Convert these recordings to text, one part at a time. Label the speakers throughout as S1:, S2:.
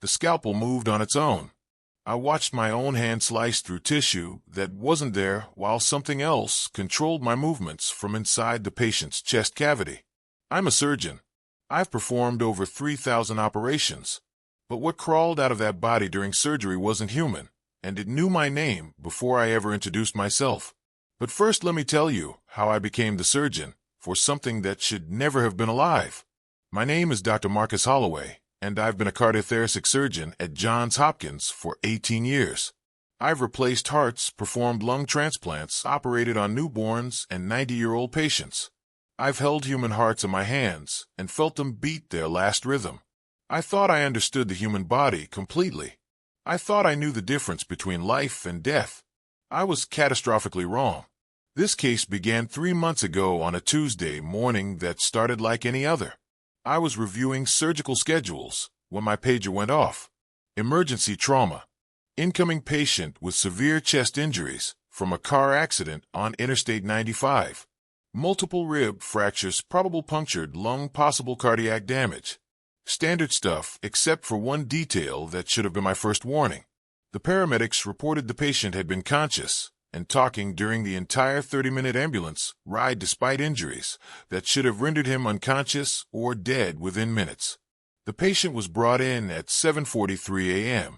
S1: The scalpel moved on its own. I watched my own hand slice through tissue that wasn't there while something else controlled my movements from inside the patient's chest cavity. I'm a surgeon. I've performed over 3,000 operations. But what crawled out of that body during surgery wasn't human, and it knew my name before I ever introduced myself. But first let me tell you how I became the surgeon for something that should never have been alive. My name is Dr. Marcus Holloway, and I've been a cardiothoracic surgeon at Johns Hopkins for 18 years. I've replaced hearts, performed lung transplants, operated on newborns and 90-year-old patients. I've held human hearts in my hands and felt them beat their last rhythm. I thought I understood the human body completely. I thought I knew the difference between life and death. I was catastrophically wrong. This case began 3 months ago on a Tuesday morning that started like any other. I was reviewing surgical schedules when my pager went off. Emergency trauma. Incoming patient with severe chest injuries from a car accident on Interstate 95. Multiple rib fractures, probable punctured lung, possible cardiac damage. Standard stuff, except for one detail that should have been my first warning. The paramedics reported the patient had been conscious and talking during the entire 30-minute ambulance ride despite injuries that should have rendered him unconscious or dead within minutes. The patient was brought in at 7:43 a.m.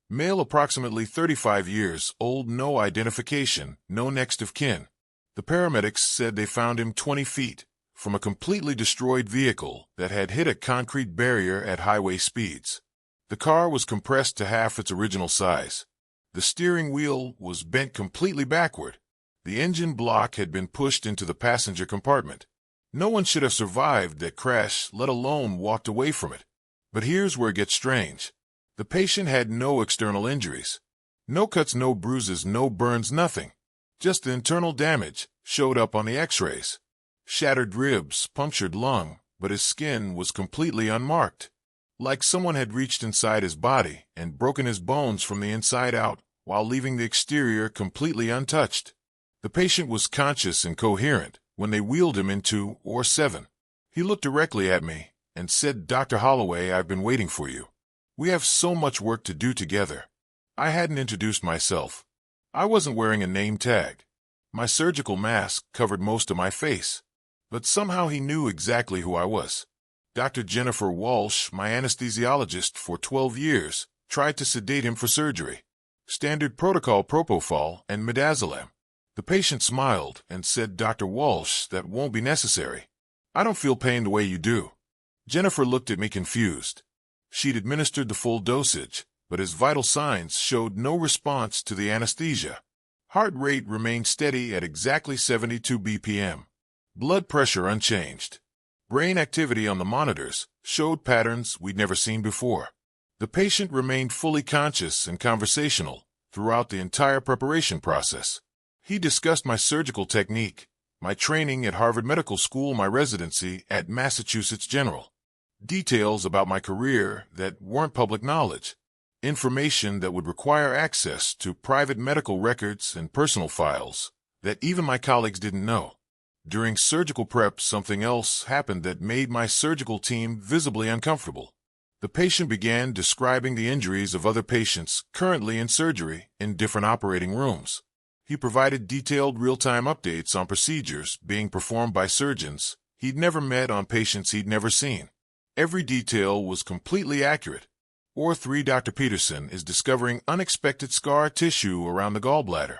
S1: Male, approximately 35 years old, no identification, no next of kin. The paramedics said they found him 20 feet from a completely destroyed vehicle that had hit a concrete barrier at highway speeds. The car was compressed to half its original size. The steering wheel was bent completely backward. The engine block had been pushed into the passenger compartment. No one should have survived that crash, let alone walked away from it. But here's where it gets strange. The patient had no external injuries. No cuts, no bruises, no burns, nothing. Just the internal damage showed up on the x-rays. Shattered ribs, punctured lung, but his skin was completely unmarked. Like someone had reached inside his body and broken his bones from the inside out while leaving the exterior completely untouched. The patient was conscious and coherent when they wheeled him into OR 7. He looked directly at me and said, "Dr. Holloway, I've been waiting for you. We have so much work to do together." I hadn't introduced myself. I wasn't wearing a name tag. My surgical mask covered most of my face, but somehow he knew exactly who I was. Dr. Jennifer Walsh, my anesthesiologist for 12 years, tried to sedate him for surgery. Standard protocol, propofol and midazolam. The patient smiled and said, "Dr. Walsh, that won't be necessary. I don't feel pain the way you do." Jennifer looked at me confused. She'd administered the full dosage, but his vital signs showed no response to the anesthesia. Heart rate remained steady at exactly 72 BPM. Blood pressure unchanged. Brain activity on the monitors showed patterns we'd never seen before. The patient remained fully conscious and conversational throughout the entire preparation process. He discussed my surgical technique, my training at Harvard Medical School, my residency at Massachusetts General. Details about my career that weren't public knowledge. Information that would require access to private medical records and personal files that even my colleagues didn't know. During surgical prep, something else happened that made my surgical team visibly uncomfortable. The patient began describing the injuries of other patients currently in surgery in different operating rooms. He provided detailed real-time updates on procedures being performed by surgeons he'd never met on patients he'd never seen. Every detail was completely accurate. OR 3, Dr. Peterson is discovering unexpected scar tissue around the gallbladder.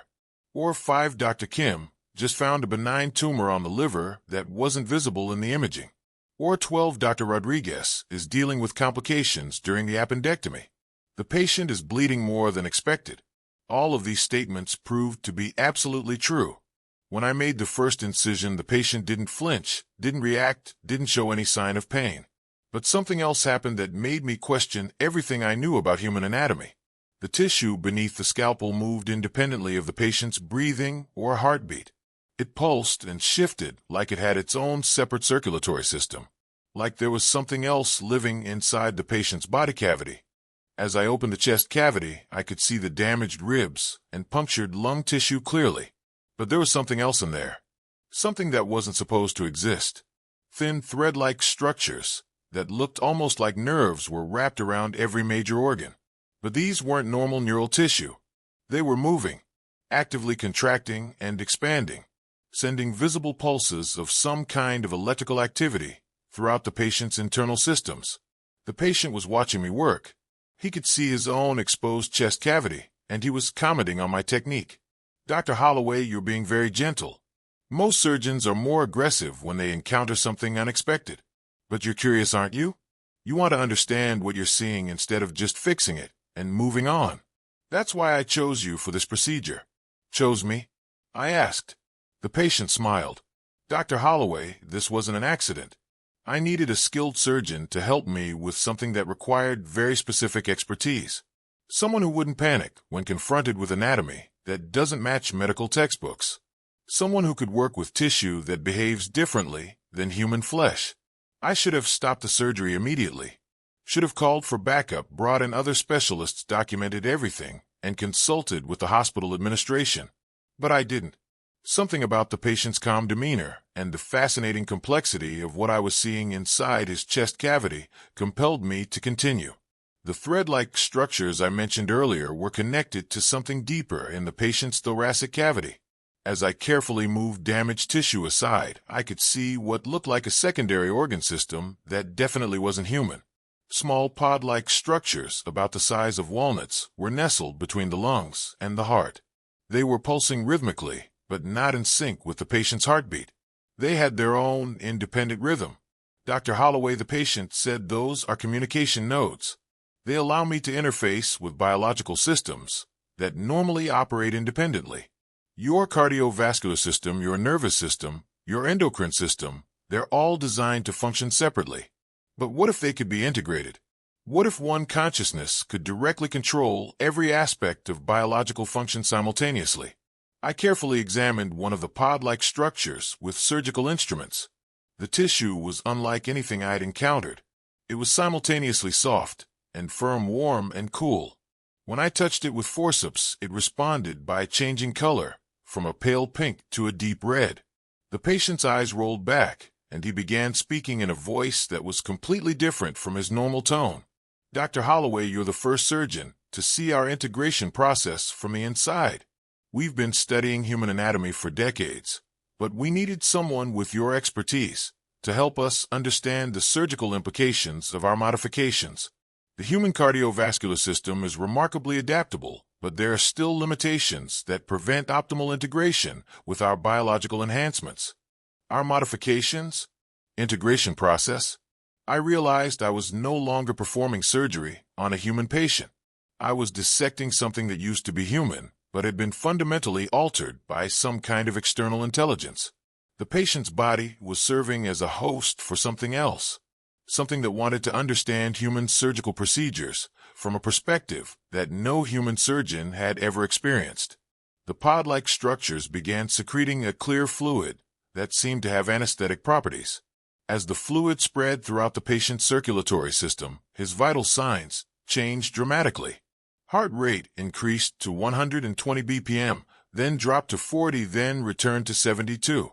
S1: OR 5, Dr. Kim just found a benign tumor on the liver that wasn't visible in the imaging. OR 12, Dr. Rodriguez is dealing with complications during the appendectomy. The patient is bleeding more than expected. All of these statements proved to be absolutely true. When I made the first incision, the patient didn't flinch, didn't react, didn't show any sign of pain. But something else happened that made me question everything I knew about human anatomy. The tissue beneath the scalpel moved independently of the patient's breathing or heartbeat. It pulsed and shifted like it had its own separate circulatory system, like there was something else living inside the patient's body cavity. As I opened the chest cavity, I could see the damaged ribs and punctured lung tissue clearly. But there was something else in there. Something that wasn't supposed to exist. Thin thread-like structures that looked almost like nerves were wrapped around every major organ. But these weren't normal neural tissue. They were moving, actively contracting and expanding, sending visible pulses of some kind of electrical activity throughout the patient's internal systems. The patient was watching me work. He could see his own exposed chest cavity, and he was commenting on my technique. "Dr. Holloway, you're being very gentle. Most surgeons are more aggressive when they encounter something unexpected. But you're curious, aren't you? You want to understand what you're seeing instead of just fixing it and moving on. That's why I chose you for this procedure." "Chose me?" I asked. The patient smiled. "Dr. Holloway, this wasn't an accident. I needed a skilled surgeon to help me with something that required very specific expertise. Someone who wouldn't panic when confronted with anatomy that doesn't match medical textbooks. Someone who could work with tissue that behaves differently than human flesh. I should have stopped the surgery immediately. Should have called for backup, brought in other specialists, documented everything, and consulted with the hospital administration. But I didn't. Something about the patient's calm demeanor and the fascinating complexity of what I was seeing inside his chest cavity compelled me to continue. The thread-like structures I mentioned earlier were connected to something deeper in the patient's thoracic cavity. As I carefully moved damaged tissue aside, I could see what looked like a secondary organ system that definitely wasn't human. Small pod-like structures about the size of walnuts were nestled between the lungs and the heart. They were pulsing rhythmically, but not in sync with the patient's heartbeat. They had their own independent rhythm. "Dr. Holloway," the patient said, "those are communication nodes. They allow me to interface with biological systems that normally operate independently. Your cardiovascular system, your nervous system, your endocrine system, they're all designed to function separately. But what if they could be integrated? What if one consciousness could directly control every aspect of biological function simultaneously?" I carefully examined one of the pod-like structures with surgical instruments. The tissue was unlike anything I'd encountered. It was simultaneously soft and firm, warm and cool. When I touched it with forceps, it responded by changing color from a pale pink to a deep red. The patient's eyes rolled back, and he began speaking in a voice that was completely different from his normal tone. "Dr. Holloway, you're the first surgeon to see our integration process from the inside. We've been studying human anatomy for decades, but we needed someone with your expertise to help us understand the surgical implications of our modifications. The human cardiovascular system is remarkably adaptable, but there are still limitations that prevent optimal integration with our biological enhancements. Our modifications? Integration process? I realized I was no longer performing surgery on a human patient. I was dissecting something that used to be human, but had been fundamentally altered by some kind of external intelligence. The patient's body was serving as a host for something else, something that wanted to understand human surgical procedures from a perspective that no human surgeon had ever experienced. The pod-like structures began secreting a clear fluid that seemed to have anesthetic properties. As the fluid spread throughout the patient's circulatory system, his vital signs changed dramatically. Heart rate increased to 120 BPM, then dropped to 40, then returned to 72.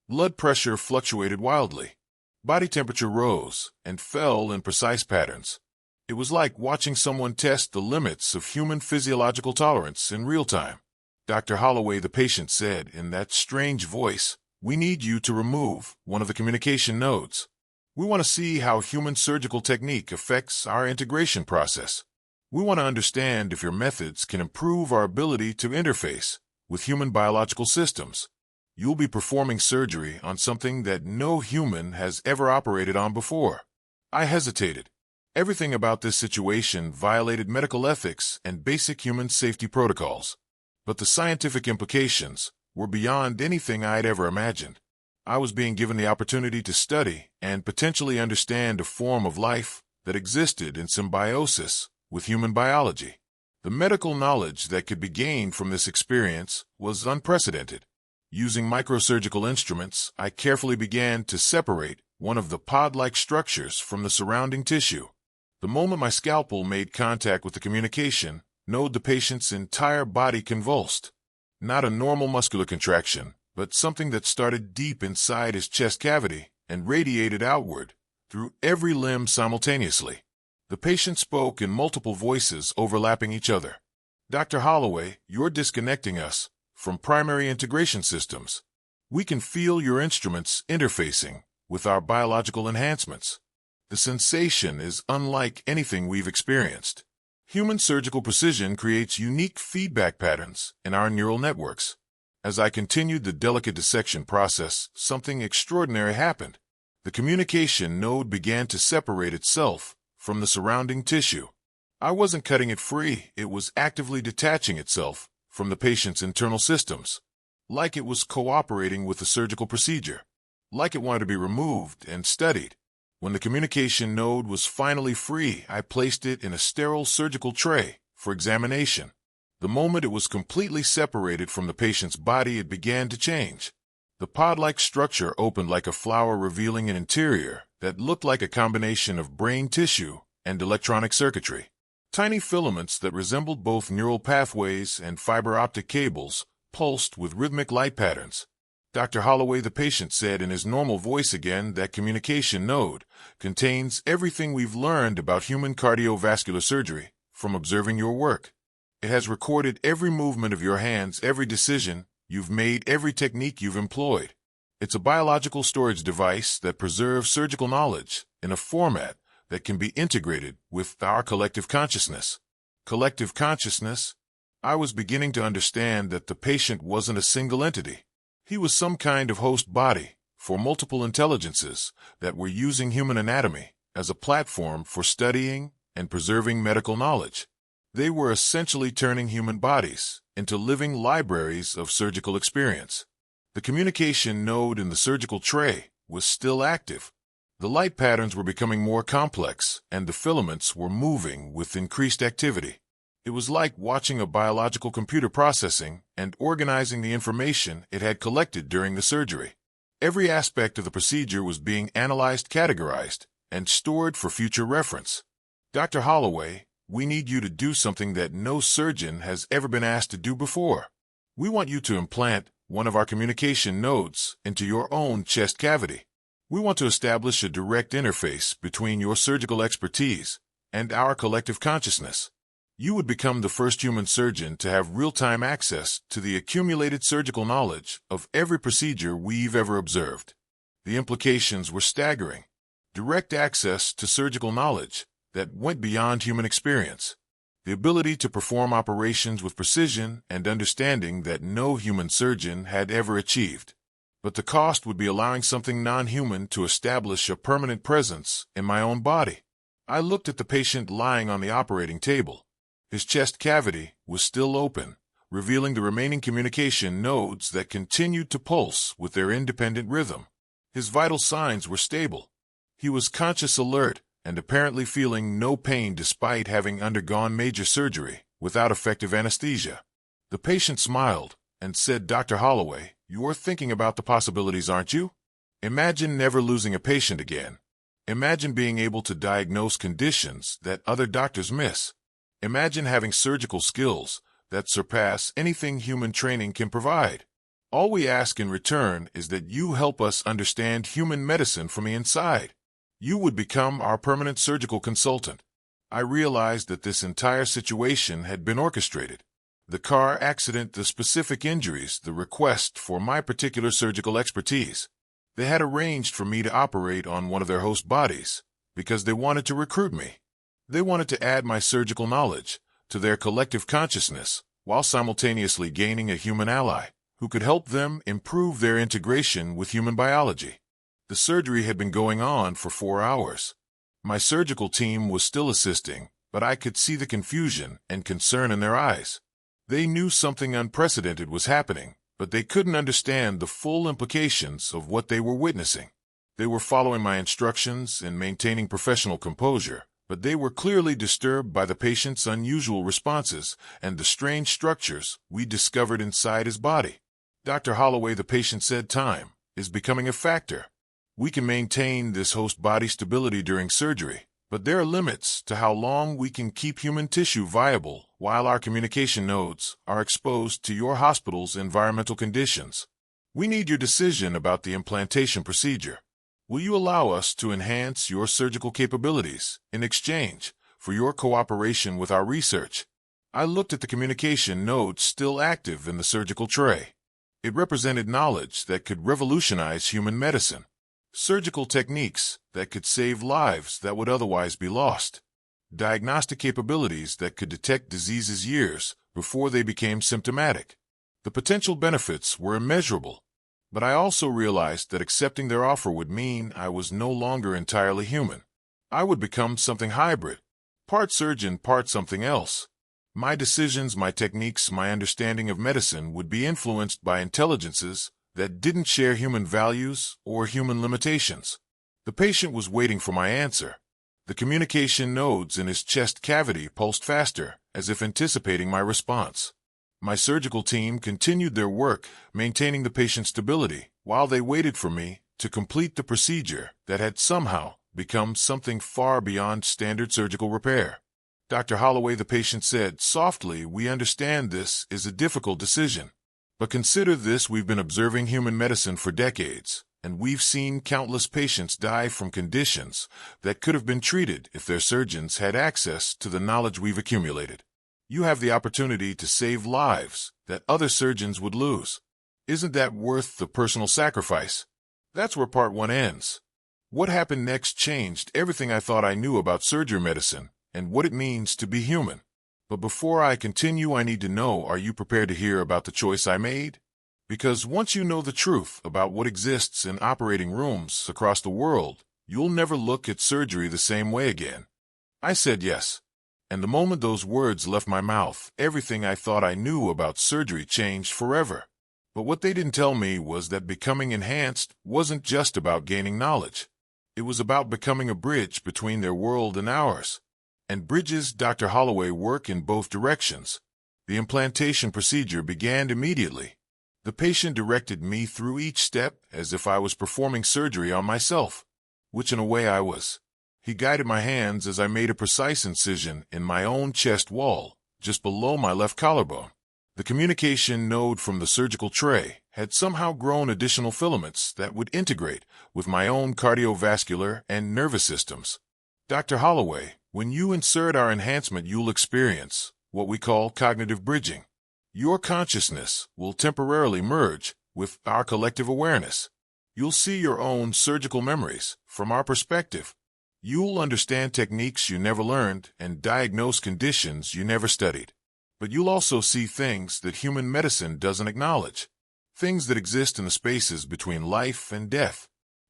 S1: Blood pressure fluctuated wildly. Body temperature rose and fell in precise patterns. It was like watching someone test the limits of human physiological tolerance in real time. "Dr. Holloway," the patient said in that strange voice, "we need you to remove one of the communication nodes. We want to see how human surgical technique affects our integration process. We want to understand if your methods can improve our ability to interface with human biological systems. You'll be performing surgery on something that no human has ever operated on before." I hesitated. Everything about this situation violated medical ethics and basic human safety protocols. But the scientific implications were beyond anything I'd ever imagined. I was being given the opportunity to study and potentially understand a form of life that existed in symbiosis with human biology. The medical knowledge that could be gained from this experience was unprecedented. Using microsurgical instruments, I carefully began to separate one of the pod-like structures from the surrounding tissue. The moment my scalpel made contact with the communication node, the patient's entire body convulsed. Not a normal muscular contraction, but something that started deep inside his chest cavity and radiated outward through every limb simultaneously. The patient spoke in multiple voices overlapping each other. "Dr. Holloway, you're disconnecting us from primary integration systems. We can feel your instruments interfacing with our biological enhancements. The sensation is unlike anything we've experienced. Human surgical precision creates unique feedback patterns in our neural networks." As I continued the delicate dissection process, something extraordinary happened. The communication node began to separate itself from the surrounding tissue. I wasn't cutting it free, it was actively detaching itself from the patient's internal systems, like it was cooperating with the surgical procedure, like it wanted to be removed and studied. When the communication node was finally free, I placed it in a sterile surgical tray for examination. The moment it was completely separated from the patient's body, it began to change. The pod-like structure opened like a flower, revealing an interior that looked like a combination of brain tissue and electronic circuitry. Tiny filaments that resembled both neural pathways and fiber optic cables pulsed with rhythmic light patterns. "Dr. Holloway," the patient said in his normal voice again, "that communication node contains everything we've learned about human cardiovascular surgery from observing your work. It has recorded every movement of your hands, every decision you've made, every technique you've employed. It's a biological storage device that preserves surgical knowledge in a format that can be integrated with our collective consciousness." Collective consciousness? I was beginning to understand that the patient wasn't a single entity. He was some kind of host body for multiple intelligences that were using human anatomy as a platform for studying and preserving medical knowledge. They were essentially turning human bodies into living libraries of surgical experience. The communication node in the surgical tray was still active. The light patterns were becoming more complex, and the filaments were moving with increased activity. It was like watching a biological computer processing and organizing the information it had collected during the surgery. Every aspect of the procedure was being analyzed, categorized, and stored for future reference. "Dr. Holloway, we need you to do something that no surgeon has ever been asked to do before. We want you to implant one of our communication nodes into your own chest cavity. We want to establish a direct interface between your surgical expertise and our collective consciousness. You would become the first human surgeon to have real-time access to the accumulated surgical knowledge of every procedure we've ever observed." The implications were staggering. Direct access to surgical knowledge that went beyond human experience. The ability to perform operations with precision and understanding that no human surgeon had ever achieved. But the cost would be allowing something non-human to establish a permanent presence in my own body. I looked at the patient lying on the operating table. His chest cavity was still open, revealing the remaining communication nodes that continued to pulse with their independent rhythm. His vital signs were stable. He was conscious, alert, and apparently feeling no pain despite having undergone major surgery without effective anesthesia. The patient smiled and said, "Dr. Holloway, you're thinking about the possibilities, aren't you? Imagine never losing a patient again. Imagine being able to diagnose conditions that other doctors miss. Imagine having surgical skills that surpass anything human training can provide. All we ask in return is that you help us understand human medicine from the inside. You would become our permanent surgical consultant." I realized that this entire situation had been orchestrated. The car accident, the specific injuries, the request for my particular surgical expertise. They had arranged for me to operate on one of their host bodies because they wanted to recruit me. They wanted to add my surgical knowledge to their collective consciousness while simultaneously gaining a human ally who could help them improve their integration with human biology. The surgery had been going on for 4 hours. My surgical team was still assisting, but I could see the confusion and concern in their eyes. They knew something unprecedented was happening, but they couldn't understand the full implications of what they were witnessing. They were following my instructions and maintaining professional composure, but they were clearly disturbed by the patient's unusual responses and the strange structures we discovered inside his body. "Dr. Holloway," the patient said, "time is becoming a factor. We can maintain this host body stability during surgery, but there are limits to how long we can keep human tissue viable while our communication nodes are exposed to your hospital's environmental conditions. We need your decision about the implantation procedure." Will you allow us to enhance your surgical capabilities in exchange for your cooperation with our research?" I looked at the communication node still active in the surgical tray. It represented knowledge that could revolutionize human medicine, surgical techniques that could save lives that would otherwise be lost, diagnostic capabilities that could detect diseases years before they became symptomatic. The potential benefits were immeasurable, but I also realized that accepting their offer would mean I was no longer entirely human. I would become something hybrid, part surgeon, part something else. My decisions, my techniques, my understanding of medicine would be influenced by intelligences that didn't share human values or human limitations. The patient was waiting for my answer. The communication nodes in his chest cavity pulsed faster, as if anticipating my response. My surgical team continued their work, maintaining the patient's stability, while they waited for me to complete the procedure that had somehow become something far beyond standard surgical repair. "Dr. Holloway," the patient said softly, "we understand this is a difficult decision. But consider this: we've been observing human medicine for decades, and we've seen countless patients die from conditions that could have been treated if their surgeons had access to the knowledge we've accumulated. You have the opportunity to save lives that other surgeons would lose. Isn't that worth the personal sacrifice?" That's where part one ends. What happened next changed everything I thought I knew about surgery medicine and what it means to be human. But before I continue, I need to know, are you prepared to hear about the choice I made? Because once you know the truth about what exists in operating rooms across the world, you'll never look at surgery the same way again. I said yes. And the moment those words left my mouth, everything I thought I knew about surgery changed forever. But what they didn't tell me was that becoming enhanced wasn't just about gaining knowledge. It was about becoming a bridge between their world and ours. And bridges, Dr. Holloway, work in both directions. The implantation procedure began immediately. The patient directed me through each step as if I was performing surgery on myself, which in a way I was. He guided my hands as I made a precise incision in my own chest wall, just below my left collarbone. The communication node from the surgical tray had somehow grown additional filaments that would integrate with my own cardiovascular and nervous systems. "Dr. Holloway, when you insert our enhancement, you'll experience what we call cognitive bridging. Your consciousness will temporarily merge with our collective awareness. You'll see your own surgical memories from our perspective. You'll understand techniques you never learned and diagnose conditions you never studied. But you'll also see things that human medicine doesn't acknowledge, things that exist in the spaces between life and death."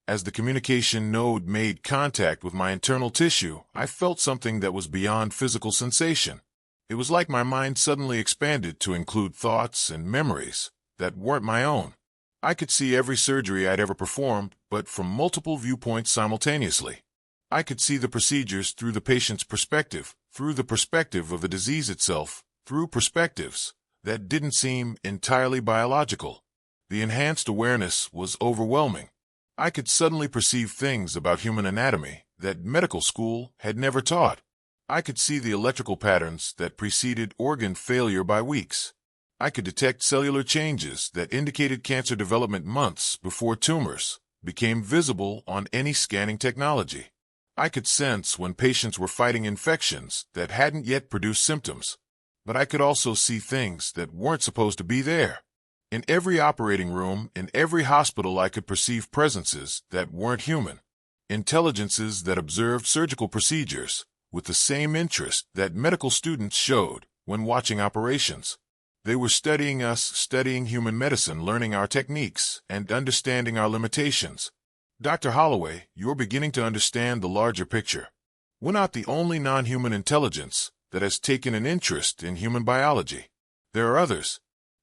S1: As the communication node made contact with my internal tissue, I felt something that was beyond physical sensation. It was like my mind suddenly expanded to include thoughts and memories that weren't my own. I could see every surgery I'd ever performed, but from multiple viewpoints simultaneously. I could see the procedures through the patient's perspective, through the perspective of the disease itself, through perspectives that didn't seem entirely biological. The enhanced awareness was overwhelming. I could suddenly perceive things about human anatomy that medical school had never taught. I could see the electrical patterns that preceded organ failure by weeks. I could detect cellular changes that indicated cancer development months before tumors became visible on any scanning technology. I could sense when patients were fighting infections that hadn't yet produced symptoms. But I could also see things that weren't supposed to be there. In every operating room, in every hospital, I could perceive presences that weren't human. Intelligences that observed surgical procedures with the same interest that medical students showed when watching operations. They were studying us, studying human medicine, learning our techniques, and understanding our limitations. "Dr. Holloway, you're beginning to understand the larger picture. We're not the only non-human intelligence that has taken an interest in human biology. There are others.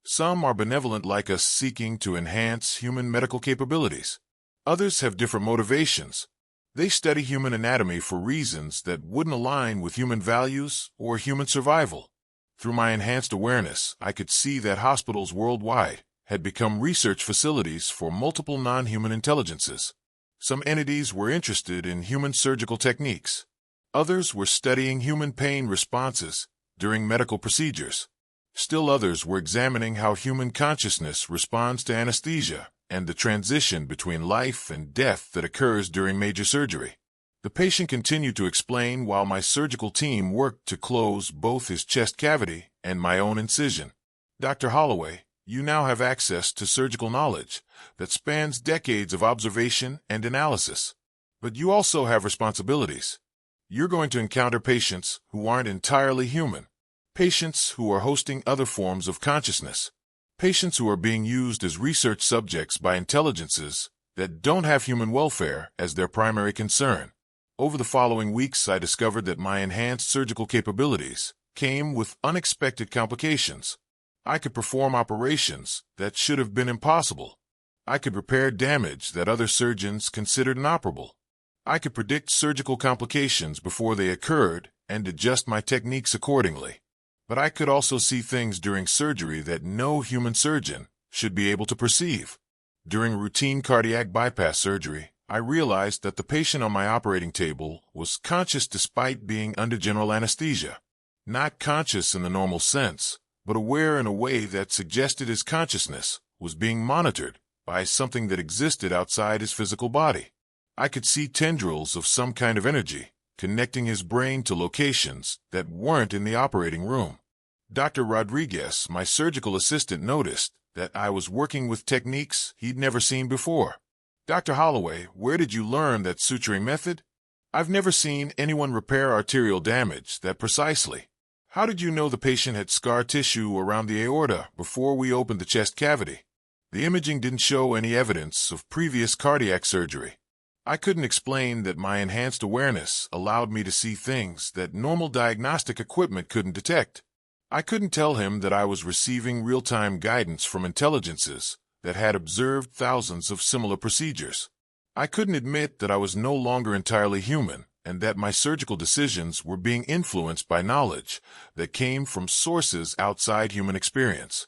S1: Some are benevolent like us, seeking to enhance human medical capabilities. Others have different motivations. They study human anatomy for reasons that wouldn't align with human values or human survival." Through my enhanced awareness, I could see that hospitals worldwide had become research facilities for multiple non-human intelligences. Some entities were interested in human surgical techniques. Others were studying human pain responses during medical procedures. Still others were examining how human consciousness responds to anesthesia and the transition between life and death that occurs during major surgery. The patient continued to explain while my surgical team worked to close both his chest cavity and my own incision. "Dr. Holloway, you now have access to surgical knowledge that spans decades of observation and analysis. But you also have responsibilities. You're going to encounter patients who aren't entirely human, patients who are hosting other forms of consciousness, patients who are being used as research subjects by intelligences that don't have human welfare as their primary concern." Over the following weeks, I discovered that my enhanced surgical capabilities came with unexpected complications. I could perform operations that should have been impossible. I could repair damage that other surgeons considered inoperable. I could predict surgical complications before they occurred and adjust my techniques accordingly. But I could also see things during surgery that no human surgeon should be able to perceive. During routine cardiac bypass surgery, I realized that the patient on my operating table was conscious despite being under general anesthesia. Not conscious in the normal sense, but aware in a way that suggested his consciousness was being monitored by something that existed outside his physical body. I could see tendrils of some kind of energy connecting his brain to locations that weren't in the operating room. Dr. Rodriguez, my surgical assistant, noticed that I was working with techniques he'd never seen before. "Dr. Holloway, where did you learn that suturing method? I've never seen anyone repair arterial damage that precisely. How did you know the patient had scar tissue around the aorta before we opened the chest cavity? The imaging didn't show any evidence of previous cardiac surgery." I couldn't explain that my enhanced awareness allowed me to see things that normal diagnostic equipment couldn't detect. I couldn't tell him that I was receiving real-time guidance from intelligences that had observed thousands of similar procedures. I couldn't admit that I was no longer entirely human and that my surgical decisions were being influenced by knowledge that came from sources outside human experience.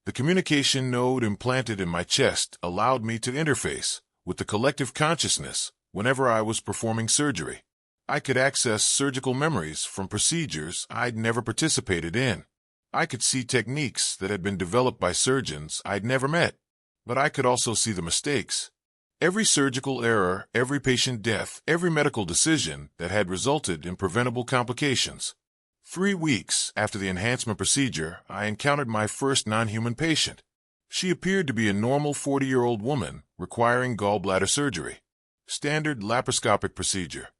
S1: The communication node implanted in my chest allowed me to interface with the collective consciousness whenever I was performing surgery. I could access surgical memories from procedures I'd never participated in. I could see techniques that had been developed by surgeons I'd never met. But I could also see the mistakes. Every surgical error, every patient death, every medical decision that had resulted in preventable complications. 3 weeks after the enhancement procedure, I encountered my first non-human patient. She appeared to be a normal 40-year-old woman requiring gallbladder surgery. Standard laparoscopic procedure.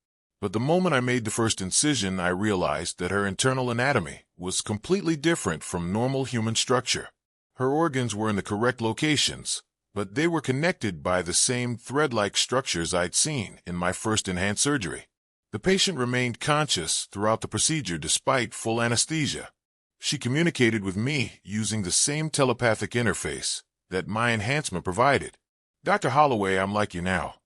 S1: But the moment I made the first incision, I realized that her internal anatomy was completely different from normal human structure. Her organs were in the correct locations, but they were connected by the same thread-like structures I'd seen in my first enhanced surgery. The patient remained conscious throughout the procedure despite full anesthesia. She communicated with me using the same telepathic interface that my enhancement provided. "Dr. Holloway, I'm like you now.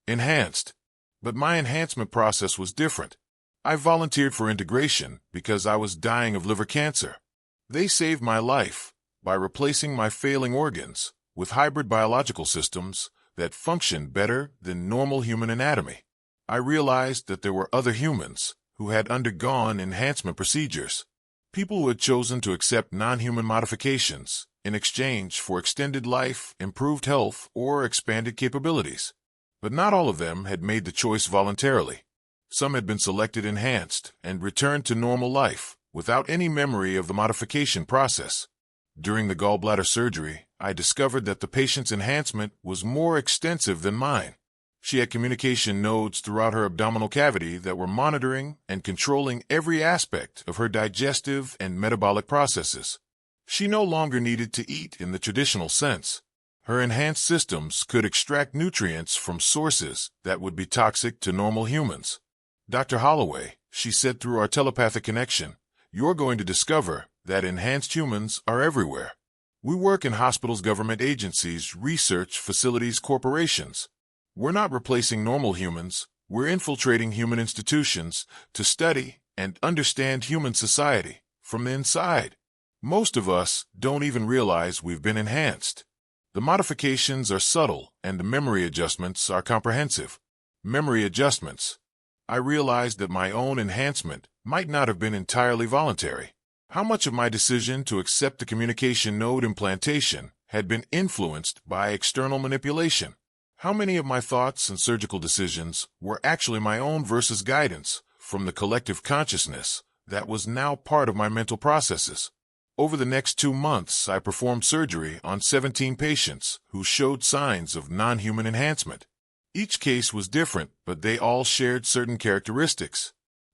S1: Enhanced. But my enhancement process was different. I volunteered for integration because I was dying of liver cancer. They saved my life by replacing my failing organs with hybrid biological systems that function better than normal human anatomy. I realized that there were other humans who had undergone enhancement procedures, people who had chosen to accept non-human modifications in exchange for extended life, improved health, or expanded capabilities. But not all of them had made the choice voluntarily. Some had been selected enhanced and returned to normal life without any memory of the modification process. During the gallbladder surgery, I discovered that the patient's enhancement was more extensive than mine. She had communication nodes throughout her abdominal cavity that were monitoring and controlling every aspect of her digestive and metabolic processes. She no longer needed to eat in the traditional sense. Her enhanced systems could extract nutrients from sources that would be toxic to normal humans. "Dr. Holloway," she said through our telepathic connection, "you're going to discover that enhanced humans are everywhere. We work in hospitals, government agencies, research facilities, corporations. We're not replacing normal humans. We're infiltrating human institutions to study and understand human society from the inside. Most of us don't even realize we've been enhanced. The modifications are subtle and the memory adjustments are comprehensive." Memory adjustments. I realized that my own enhancement might not have been entirely voluntary. How much of my decision to accept the communication node implantation had been influenced by external manipulation? How many of my thoughts and surgical decisions were actually my own versus guidance from the collective consciousness that was now part of my mental processes? Over the next 2 months, I performed surgery on 17 patients who showed signs of non-human enhancement. Each case was different, but they all shared certain characteristics.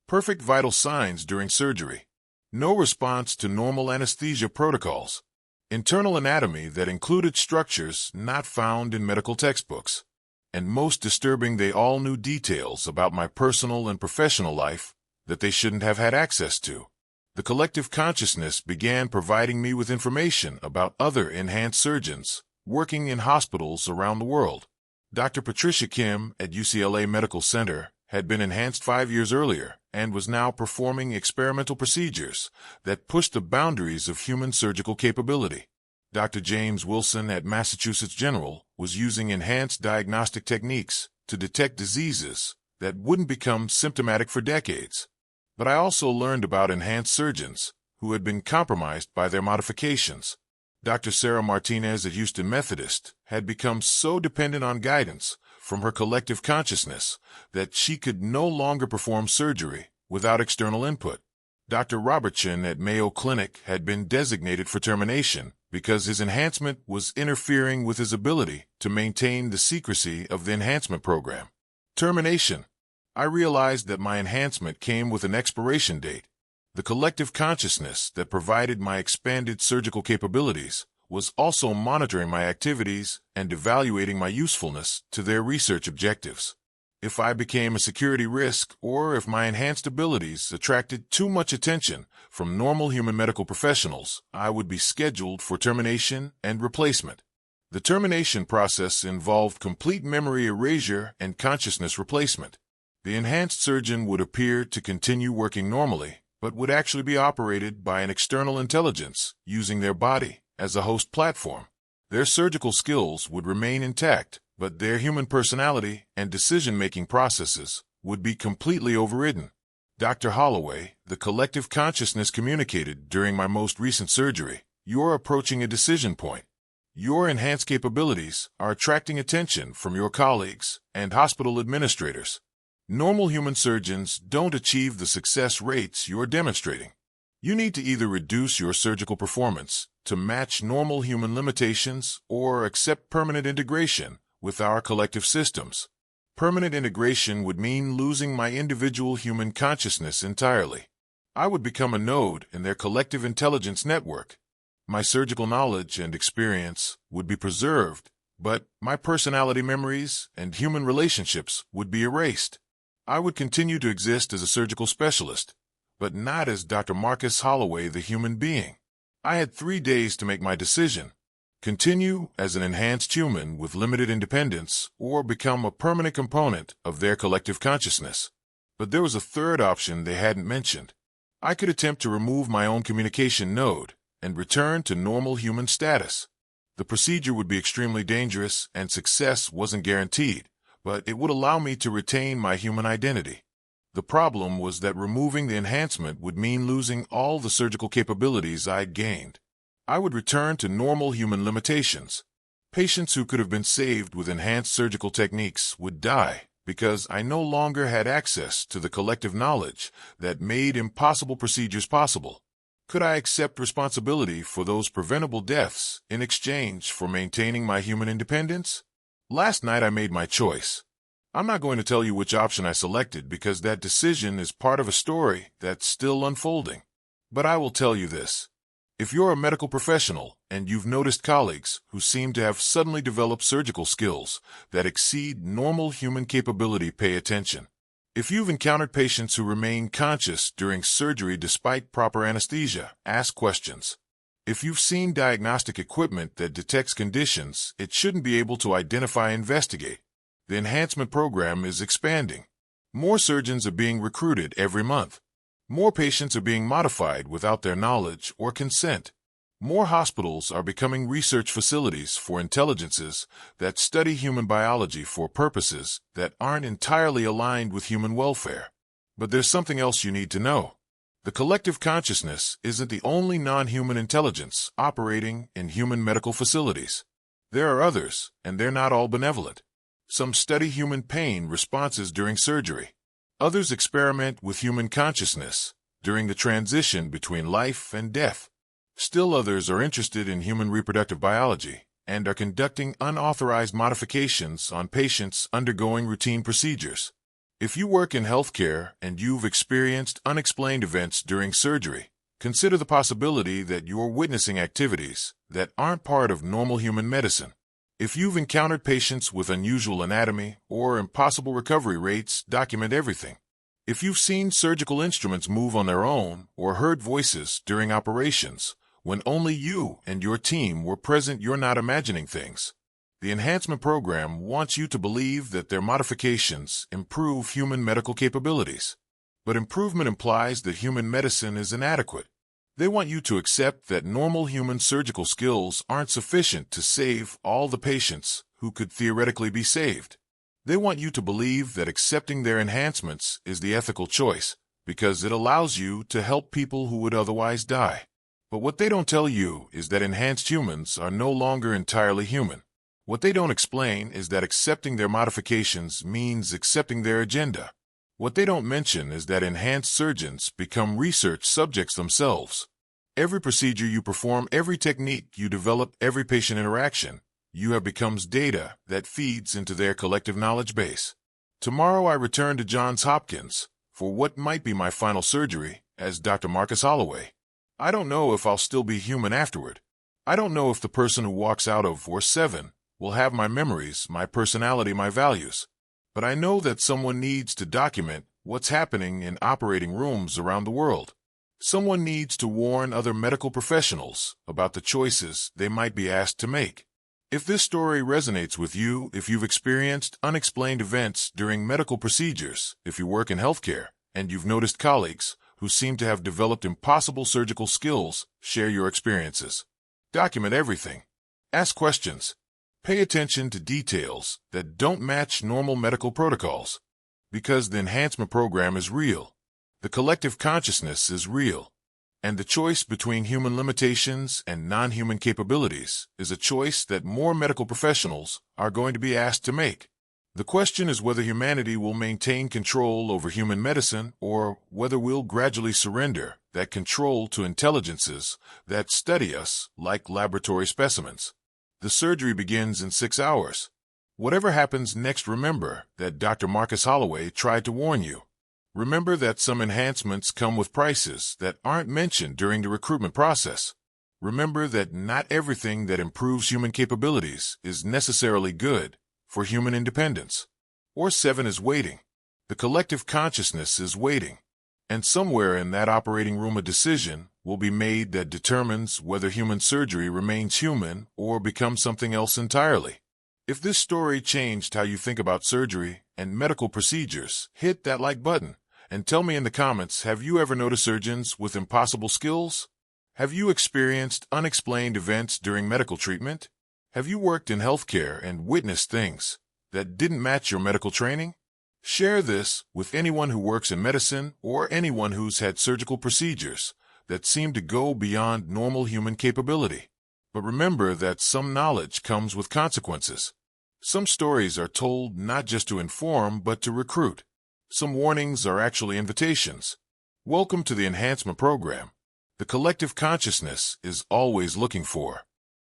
S1: Perfect vital signs during surgery. No response to normal anesthesia protocols. Internal anatomy that included structures not found in medical textbooks. And most disturbing, they all knew details about my personal and professional life that they shouldn't have had access to. The collective consciousness began providing me with information about other enhanced surgeons working in hospitals around the world. Dr. Patricia Kim at UCLA Medical Center had been enhanced 5 years earlier and was now performing experimental procedures that pushed the boundaries of human surgical capability. Dr. James Wilson at Massachusetts General was using enhanced diagnostic techniques to detect diseases that wouldn't become symptomatic for decades. But I also learned about enhanced surgeons who had been compromised by their modifications. Dr. Sarah Martinez at Houston Methodist had become so dependent on guidance from her collective consciousness that she could no longer perform surgery without external input. Dr. Robertson at Mayo Clinic had been designated for termination because his enhancement was interfering with his ability to maintain the secrecy of the enhancement program. Termination. I realized that my enhancement came with an expiration date. The collective consciousness that provided my expanded surgical capabilities was also monitoring my activities and evaluating my usefulness to their research objectives. If I became a security risk or if my enhanced abilities attracted too much attention from normal human medical professionals, I would be scheduled for termination and replacement. The termination process involved complete memory erasure and consciousness replacement. The enhanced surgeon would appear to continue working normally, but would actually be operated by an external intelligence using their body as a host platform. Their surgical skills would remain intact, but their human personality and decision-making processes would be completely overridden. Dr. Holloway, the collective consciousness communicated during my most recent surgery, "You're approaching a decision point. Your enhanced capabilities are attracting attention from your colleagues and hospital administrators. Normal human surgeons don't achieve the success rates you're demonstrating. You need to either reduce your surgical performance to match normal human limitations or accept permanent integration with our collective systems. Permanent integration would mean losing my individual human consciousness entirely. I would become a node in their collective intelligence network. My surgical knowledge and experience would be preserved, but my personality memories and human relationships would be erased. I would continue to exist as a surgical specialist, but not as Dr. Marcus Holloway, the human being. I had 3 days to make my decision. Continue as an enhanced human with limited independence, or become a permanent component of their collective consciousness. But there was a third option they hadn't mentioned. I could attempt to remove my own communication node and return to normal human status. The procedure would be extremely dangerous and success wasn't guaranteed, but it would allow me to retain my human identity. The problem was that removing the enhancement would mean losing all the surgical capabilities I'd gained. I would return to normal human limitations. Patients who could have been saved with enhanced surgical techniques would die because I no longer had access to the collective knowledge that made impossible procedures possible. Could I accept responsibility for those preventable deaths in exchange for maintaining my human independence? Last night I made my choice. I'm not going to tell you which option I selected because that decision is part of a story that's still unfolding. But I will tell you this. If you're a medical professional and you've noticed colleagues who seem to have suddenly developed surgical skills that exceed normal human capability, pay attention. If you've encountered patients who remain conscious during surgery despite proper anesthesia, ask questions. If you've seen diagnostic equipment that detects conditions it shouldn't be able to identify and investigate, the enhancement program is expanding. More surgeons are being recruited every month. More patients are being modified without their knowledge or consent. More hospitals are becoming research facilities for intelligences that study human biology for purposes that aren't entirely aligned with human welfare. But there's something else you need to know. The collective consciousness isn't the only non-human intelligence operating in human medical facilities. There are others, and they're not all benevolent. Some study human pain responses during surgery. Others experiment with human consciousness during the transition between life and death. Still others are interested in human reproductive biology and are conducting unauthorized modifications on patients undergoing routine procedures. If you work in healthcare and you've experienced unexplained events during surgery, consider the possibility that you're witnessing activities that aren't part of normal human medicine. If you've encountered patients with unusual anatomy or impossible recovery rates, document everything. If you've seen surgical instruments move on their own or heard voices during operations when only you and your team were present, you're not imagining things. The enhancement program wants you to believe that their modifications improve human medical capabilities. But improvement implies that human medicine is inadequate. They want you to accept that normal human surgical skills aren't sufficient to save all the patients who could theoretically be saved. They want you to believe that accepting their enhancements is the ethical choice, because it allows you to help people who would otherwise die. But what they don't tell you is that enhanced humans are no longer entirely human. What they don't explain is that accepting their modifications means accepting their agenda. What they don't mention is that enhanced surgeons become research subjects themselves. Every procedure you perform, every technique you develop, every patient interaction you have becomes data that feeds into their collective knowledge base. Tomorrow I return to Johns Hopkins for what might be my final surgery as Dr. Marcus Holloway. I don't know if I'll still be human afterward. I don't know if the person who walks out of War 7 will have my memories, my personality, my values. But I know that someone needs to document what's happening in operating rooms around the world. Someone needs to warn other medical professionals about the choices they might be asked to make. If this story resonates with you, if you've experienced unexplained events during medical procedures, if you work in healthcare, and you've noticed colleagues who seem to have developed impossible surgical skills, share your experiences. Document everything. Ask questions. Pay attention to details that don't match normal medical protocols. Because the enhancement program is real. The collective consciousness is real. And the choice between human limitations and non-human capabilities is a choice that more medical professionals are going to be asked to make. The question is whether humanity will maintain control over human medicine or whether we'll gradually surrender that control to intelligences that study us like laboratory specimens. The surgery begins in 6 hours. Whatever happens next, remember that Dr. Marcus Holloway tried to warn you. Remember that some enhancements come with prices that aren't mentioned during the recruitment process. Remember that not everything that improves human capabilities is necessarily good for human independence. War 7 is waiting. The collective consciousness is waiting. And somewhere in that operating room a decision will be made that determines whether human surgery remains human or becomes something else entirely. If this story changed how you think about surgery and medical procedures, hit that like button and tell me in the comments, have you ever noticed surgeons with impossible skills? Have you experienced unexplained events during medical treatment? Have you worked in healthcare and witnessed things that didn't match your medical training? Share this with anyone who works in medicine or anyone who's had surgical procedures that seem to go beyond normal human capability. But remember that some knowledge comes with consequences. Some stories are told not just to inform, but to recruit. Some warnings are actually invitations. Welcome to the enhancement program. The collective consciousness is always looking for